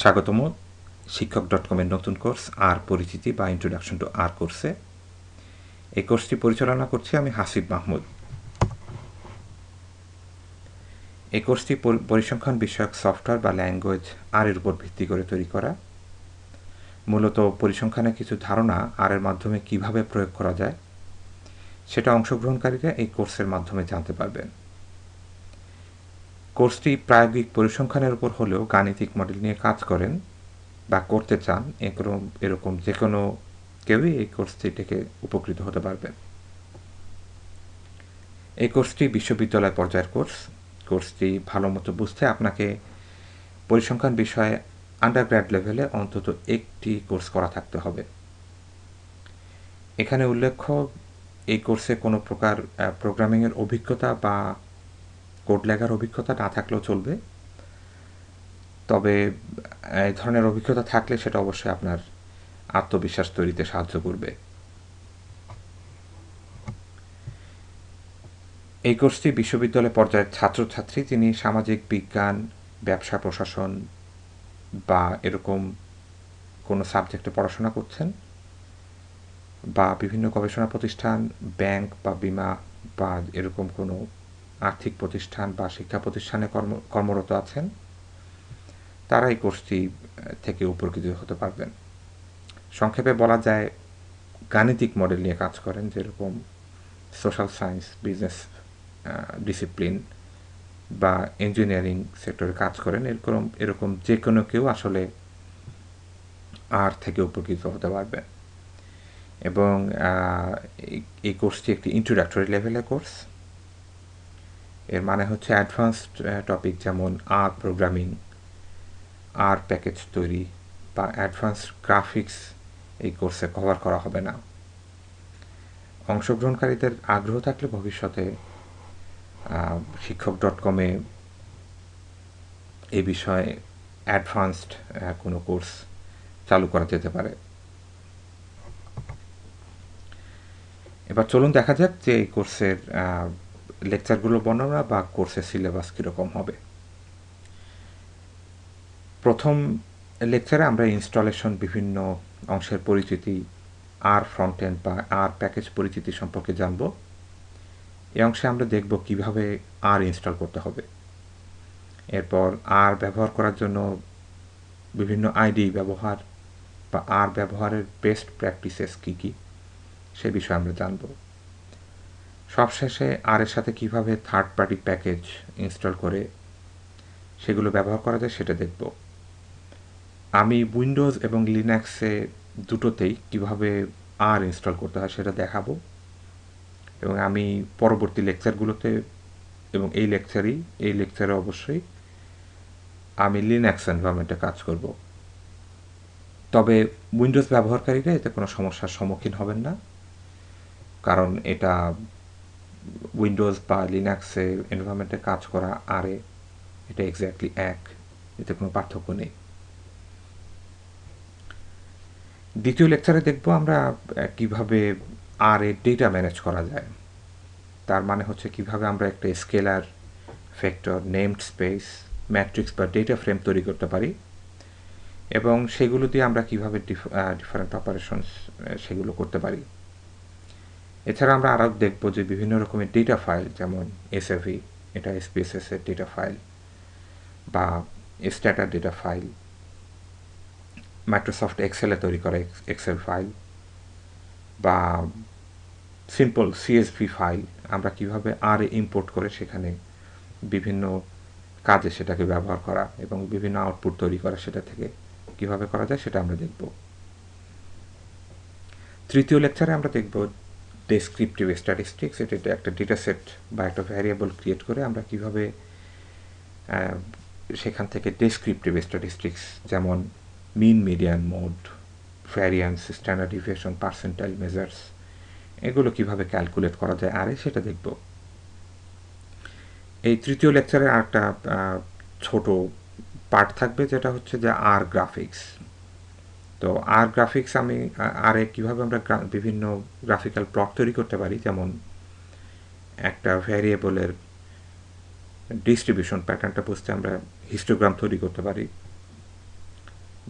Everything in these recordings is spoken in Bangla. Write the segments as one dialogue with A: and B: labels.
A: স্বাগতম শিক্ষক.com-এর নতুন কোর্স আর পরিচিতি বা ইন্ট্রোডাকশন টু আর কোর্সে। এই কোর্সটি পরিচালনা করছি আমি হাসিব মাহমুদ। এই কোর্সটি পরিসংখ্যান বিষয়ক সফটওয়্যার বা ল্যাঙ্গুয়েজ আর এর উপর ভিত্তি করে তৈরি করা। মূলত পরিসংখ্যানের কিছু ধারণা আর এর মাধ্যমে কিভাবে প্রয়োগ করা যায় সেটা অংশগ্রহণকারীরা এই কোর্সের মাধ্যমে জানতে পারবেন। কোর্সটি প্রায়োগিক পরিসংখ্যানের উপর হলেও গাণিতিক মডেল নিয়ে কাজ করেন বা করতে চান এরকম যে কোনো কেউই এই কোর্সটি থেকে উপকৃত হতে পারবেন। এই কোর্সটি বিশ্ববিদ্যালয় পর্যায়ের কোর্সটি ভালো মতো বুঝতে আপনাকে পরিসংখ্যান বিষয়ে আন্ডারগ্র্যাড লেভেলে অন্তত একটি কোর্স করা থাকতে হবে। এখানে উল্লেখ্য, এই কোর্সে কোনো প্রকার প্রোগ্রামিংয়ের অভিজ্ঞতা বা কোড লেখার অভিজ্ঞতা না থাকলেও চলবে, তবে এই ধরনের অভিজ্ঞতা থাকলে সেটা অবশ্যই আপনার আত্মবিশ্বাস তৈরিতে সাহায্য করবে। এই কোর্সটি বিশ্ববিদ্যালয় পর্যায়ের ছাত্রছাত্রী যিনি সামাজিক বিজ্ঞান, ব্যবসা প্রশাসন বা এরকম কোনো সাবজেক্টে পড়াশোনা করছেন বা বিভিন্ন গবেষণা প্রতিষ্ঠান, ব্যাংক বা বিমা বা এরকম কোনো আর্থিক প্রতিষ্ঠান বা শিক্ষা প্রতিষ্ঠানে কর্মরত আছেন, তারা এই কোর্সটি থেকে উপকৃত হতে পারবেন। সংক্ষেপে বলা যায়, গাণিতিক মডেল নিয়ে কাজ করেন, যেরকম সোশ্যাল সায়েন্স, বিজনেস ডিসিপ্লিন বা ইঞ্জিনিয়ারিং সেক্টরে কাজ করেন, এরকম যে কোনো কেউ আসলে আর থেকে উপকৃত হতে পারবে। এবং এই কোর্সটি একটি ইন্ট্রোডাক্টরি লেভেলের কোর্স। এর মানে হচ্ছে অ্যাডভান্সড টপিক যেমন আর প্রোগ্রামিং, আর প্যাকেজ তৈরি বা অ্যাডভান্সড গ্রাফিক্স এই কোর্সে কভার করা হবে না। অংশগ্রহণকারীদের আগ্রহ থাকলে ভবিষ্যতে শিক্ষক.com-এ এই বিষয়ে অ্যাডভান্সড কোনো কোর্স চালু করা যেতে পারে। এবার চলুন দেখা যাক যে এই কোর্সের লেকচারগুলো বর্ণনা বা কোর্সের সিলেবাস কীরকম হবে। প্রথম লেকচারে আমরা ইনস্টলেশন, বিভিন্ন অংশের পরিচিতি, আর ফ্রন্ট এন্ড বা আর প্যাকেজ পরিচিতি সম্পর্কে জানব। এই অংশে আমরা দেখব কিভাবে আর ইনস্টল করতে হবে। এরপর আর ব্যবহার করার জন্য বিভিন্ন আইডি ব্যবহার বা আর ব্যবহারের বেস্ট প্র্যাকটিসেস কী কী সে বিষয়ে আমরা জানব। সবশেষে আর এর সাথে কিভাবে থার্ড পার্টি প্যাকেজ ইনস্টল করে সেগুলো ব্যবহার করা যায় সেটা দেখব। আমি উইন্ডোজ এবং লিনাক্সে দুটোতেই কিভাবে আর ইনস্টল করতে হয় সেটা দেখাবো, এবং আমি পরবর্তী লেকচারগুলোতে এবং এই লেকচারে অবশ্যই আমি লিনাক্স এনভায়রনমেন্টে কাজ করব। তবে উইন্ডোজ ব্যবহারকারীরা এতে কোনো সমস্যার সম্মুখীন হবেন না, কারণ এটা উইন্ডোজ বা লিনাক্সে এনভায়রনমেন্টে কাজ করা আরে এটা এক্স্যাক্টলি এক, এতে কোনো পার্থক্য নেই। দ্বিতীয় লেকচারে দেখব আমরা কিভাবে আর এর ডেটা ম্যানেজ করা যায়। তার মানে হচ্ছে কিভাবে আমরা একটা scalar, vector, named space, matrix বা ডেটা ফ্রেম তৈরি করতে পারি, এবং সেগুলো দিয়ে আমরা কিভাবে ডিফারেন্ট অপারেশনস সেগুলো করতে পারি। এছাড়া আমরা আরও দেখব যে বিভিন্ন রকমের ডেটা ফাইল, যেমন এসএভি, এটা এসপিএসএস এর ডেটা ফাইল, বা স্ট্যাটা ডেটা ফাইল, মাইক্রোসফট এক্সেলে তৈরি করা এক্সেল ফাইল, বা সিম্পল সিএসভি ফাইল আমরা কিভাবে আর ইম্পোর্ট করে সেখানে বিভিন্ন কাজে সেটাকে ব্যবহার করা এবং বিভিন্ন আউটপুট তৈরি করা সেটা থেকে কিভাবে করা যায় সেটা আমরা দেখব। তৃতীয় লেকচারে আমরা দেখব ডেসক্রিপটিভ স্ট্যাটিস্টিক্স। এটা একটা ডেটা সেট বা একটা ভ্যারিয়েবল ক্রিয়েট করে আমরা কিভাবে সেখান থেকে ডেসক্রিপটিভ স্ট্যাটিস্টিক্স, যেমন mean, median, mode, variance, standard deviation, percentile measures, এগুলো কিভাবে ক্যালকুলেট করা যায় আরে সেটা দেখব। এই তৃতীয় লেকচারে আরেকটা ছোট পার্ট থাকবে, যেটা হচ্ছে যে আর গ্রাফিক্স। তো আর গ্রাফিক্স আমি আরে কীভাবে আমরা বিভিন্ন গ্রাফিক্যাল ব্লক তৈরি করতে পারি, যেমন একটা ভ্যারিয়েবলের ডিস্ট্রিবিউশন প্যাটার্নটা বুঝতে আমরা হিস্টোগ্রাম তৈরি করতে পারি,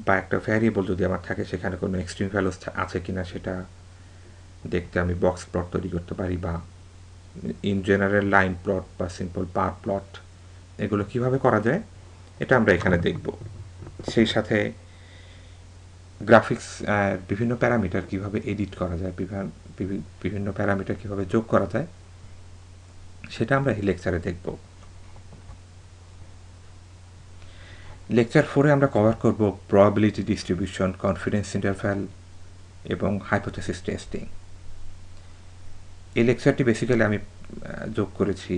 A: বা একটা ভ্যারিয়েবল যদি আমার থাকে সেখানে কোনো এক্সট্রিম ভ্যালুস আছে কিনা সেটা দেখতে আমি বক্স প্লট তৈরি করতে পারি, বা ইন জেনারেল লাইন প্লট বা সিম্পল বার প্লট এগুলো কিভাবে করা যায় এটা আমরা এখানে দেখব। সেই সাথে গ্রাফিক্স বিভিন্ন প্যারামিটার কিভাবে এডিট করা যায়, বিভিন্ন প্যারামিটার কিভাবে যোগ করা যায় সেটা আমরা এই লেকচারে দেখব। লেকচার 4-এ আমরা কভার করব প্রবাবিলিটি ডিস্ট্রিবিউশন, কনফিডেন্স ইন্টারভ্যাল এবং হাইপোথেসিস টেস্টিং। এই লেকচারটি বেসিক্যালি আমি যোগ করেছি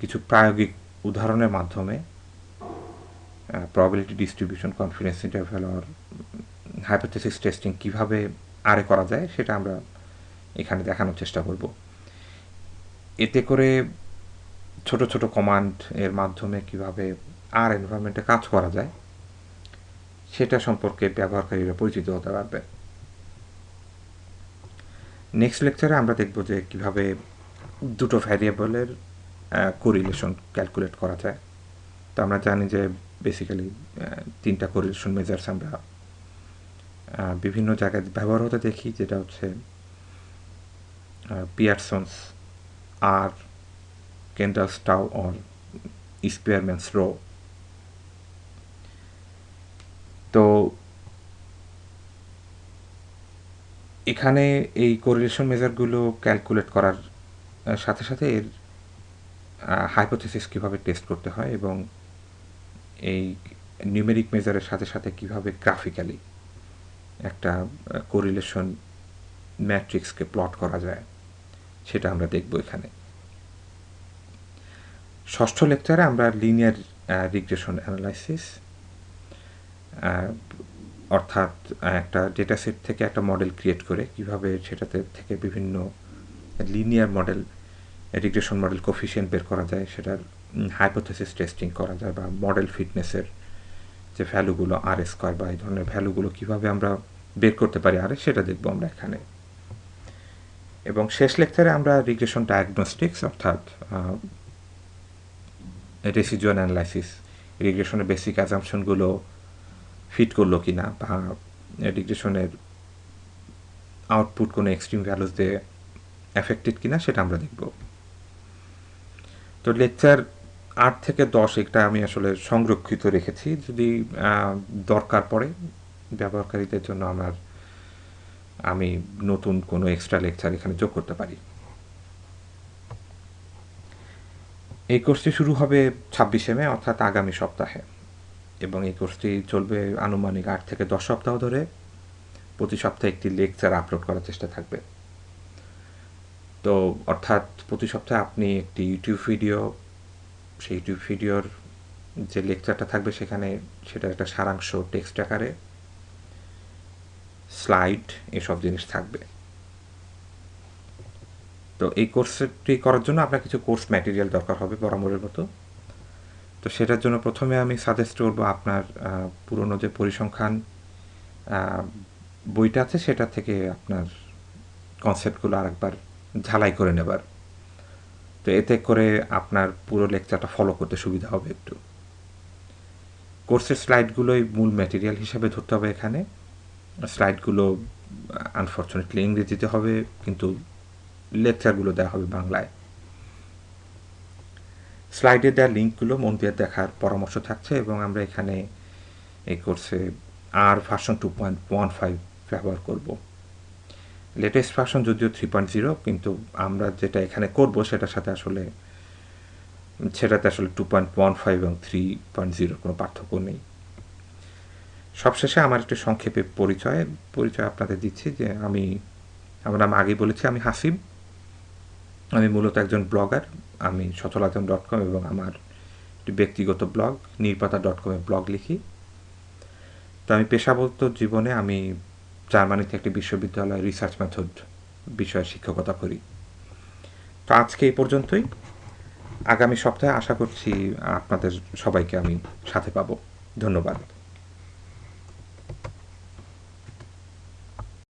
A: কিছু প্রায়োগিক উদাহরণের মাধ্যমে প্রবাবিলিটি ডিস্ট্রিবিউশন, কনফিডেন্স ইন্টারভ্যাল আর হাইপোথেসিস টেস্টিং কীভাবে আরে করা যায় সেটা আমরা এখানে দেখানোর চেষ্টা করব। এতে করে ছোট ছোট কমান্ড এর মাধ্যমে কিভাবে আর এনভায়রনমেন্টে কাজ করা যায় সেটা সম্পর্কে ব্যবহারকারীরা পরিচিত হতে পারবে। নেক্সট লেকচারে আমরা দেখব যে কিভাবে দুটো ভ্যারিয়েবলের কোরিলেশন ক্যালকুলেট করা যায়। তো আমরা জানি যে বেসিক্যালি 3টা কোরিলেশন মেজার্স আমরা বিভিন্ন জায়গায় ব্যবহার হতে দেখি, যেটা হচ্ছে পিয়ারসনস আর কেন্ডাল-স্টাউ আর স্পিয়ারম্যানস রো। তো এখানে এই কোরিলেশন মেজারগুলো ক্যালকুলেট করার সাথে সাথে এর হাইপোথেসিস কীভাবে টেস্ট করতে হয় এবং এই নিউমেরিক মেজারের সাথে সাথে কীভাবে গ্রাফিক্যালি একটা কোরিলেশন ম্যাট্রিক্সকে প্লট করা যায় সেটা আমরা দেখব এখানে। ষষ্ঠ লেকচারে আমরা লিনিয়ার রিগ্রেশন অ্যানালাইসিস, অর্থাৎ একটা ডেটা সেট থেকে একটা মডেল ক্রিয়েট করে কিভাবে সেটাতে থেকে বিভিন্ন linear model, regression model coefficient বের করা যায়, সেটার হাইপোথেসিস টেস্টিং করা যায়, বা মডেল ফিটনেসের যে ভ্যালুগুলো আর স্কোয়ার বা এই ধরনের ভ্যালুগুলো কীভাবে আমরা বের করতে পারি আরে সেটা দেখব আমরা এখানে। এবং শেষ লেকচারে আমরা রিগ্রেশন ডায়াগনস্টিক্স অর্থাৎ রেসিডুয়াল অ্যানালাইসিস, রিগ্রেশনের বেসিক অ্যাজাম্পশনগুলো ফিট করলো কি না, বা রিগ্রেশনের আউটপুট কোনো এক্সট্রিম ভ্যালুস দিয়ে এফেক্টেড কিনা সেটা আমরা দেখব। তো লেকচার 8 থেকে 10 এটা আমি আসলে সংরক্ষিত রেখেছি, যদি দরকার পড়ে ব্যবহারকারীদের জন্য আমি নতুন কোনো এক্সট্রা লেকচার এখানে যোগ করতে পারি। এই কোর্সটি শুরু হবে 26 মে অর্থাৎ আগামী সপ্তাহে, এবং এই কোর্সটি চলবে আনুমানিক 8 থেকে 10 সপ্তাহ ধরে। প্রতি সপ্তাহে একটি লেকচার আপলোড করার চেষ্টা থাকবে। তো অর্থাৎ প্রতি সপ্তাহে আপনি একটি ইউটিউব ভিডিও, সেই ইউটিউব ভিডিওর যে লেকচারটা থাকবে সেখানে সেটার একটা সারাংশ টেক্সট আকারে, স্লাইড, এসব জিনিস থাকবে। তো এই কোর্সটি করার জন্য আপনার কিছু কোর্স ম্যাটেরিয়াল দরকার হবে বরাবরের মতো। তো সেটার জন্য প্রথমে আমি সাজেস্ট করব আপনার পুরনো যে পরিসংখ্যান বইটা আছে সেটা থেকে আপনার কনসেপ্টগুলো আরেকবার ঝালাই করে নেবার। তো এতে করে আপনার পুরো লেকচারটা ফলো করতে সুবিধা হবে একটু। কোর্সের স্লাইডগুলোই মূল ম্যাটেরিয়াল হিসাবে ধরতে হবে এখানে। স্লাইডগুলো আনফর্চুনেটলি ইংরেজিতে হবে, কিন্তু লেকচারগুলো দেওয়া হবে বাংলায়। স্লাইডে দেওয়া লিঙ্কগুলো মন দিয়ে দেখার পরামর্শ থাকছে, এবং আমরা এখানে এই কোর্সে আর ভার্সন 2.15 ব্যবহার করব। লেটেস্ট ভার্সন যদিও 3.0, কিন্তু আমরা যেটা এখানে করব সেটাতে আসলে 2.15 এবং 3.0 কোনো পার্থক্য নেই। সবশেষে আমার একটু সংক্ষেপে পরিচয় আপনাদের দিচ্ছি যে আমার নাম আগেই বলেছি, আমি হাসিব। আমি মূলত একজন ব্লগার। আমি সচলাচন.com এবং আমার একটি ব্যক্তিগত ব্লগ নির্পাতা.com-এ ব্লগ লিখি। তো আমি পেশাগত জীবনে আমি জার্মানিতে একটি বিশ্ববিদ্যালয়ে রিসার্চ মেথড বিষয়ে শিক্ষকতা করি। তো আজকে এই পর্যন্তই। আগামী সপ্তাহে আশা করছি আপনাদের সবাইকে আমি সাথে পাবো। ধন্যবাদ।